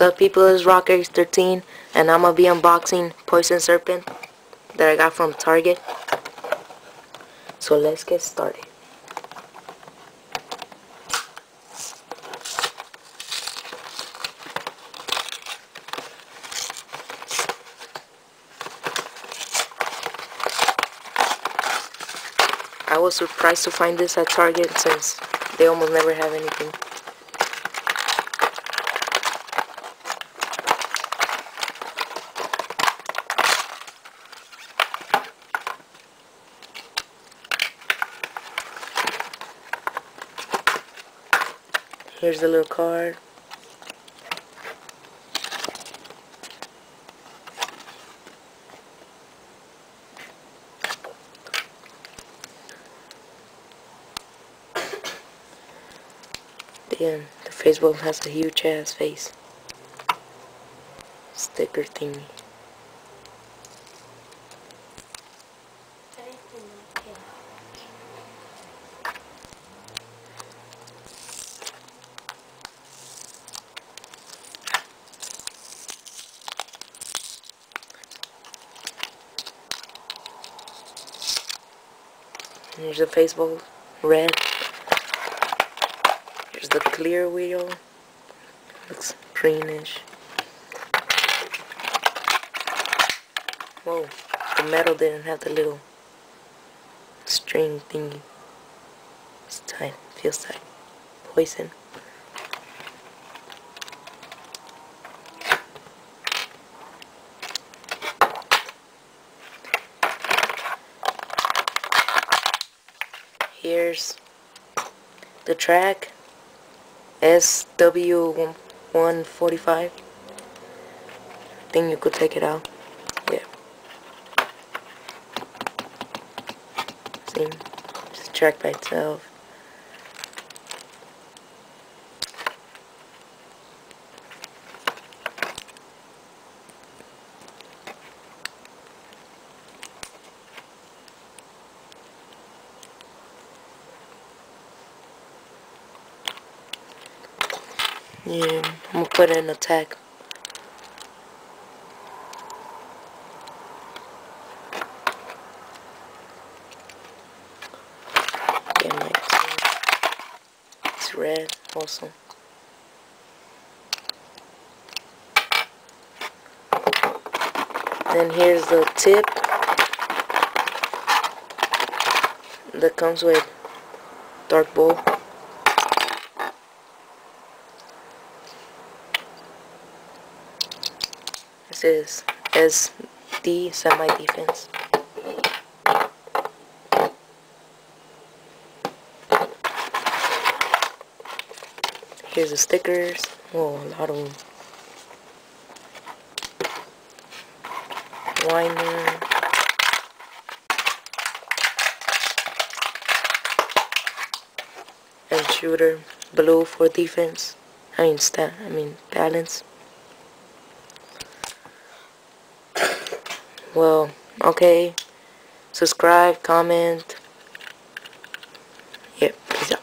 up people, it's Rocker13 and I'm gonna be unboxing Poison Serpent that I got from Target. So let's get started. I was surprised to find this at Target since they almost never have anything. Here's the little card. Damn, the Facebook has a huge ass face. Sticker thingy. Here's the Facebook red. Here's the clear wheel. Looks greenish. Whoa, the metal didn't have the little string thingy. It's tight, feels tight. Poison. Here's the track, SW145. I think you could take it out. Yeah. See, just a track by itself. Yeah, I'm gonna put it in a tag. Yeah, it's red also. Then here's the tip that comes with dark bulb. This is SD semi-defense. Here's the stickers. Oh, a lot of them. Liner. And shooter. Blue for defense. Balance. Well, okay. Subscribe, comment. Yep, peace out.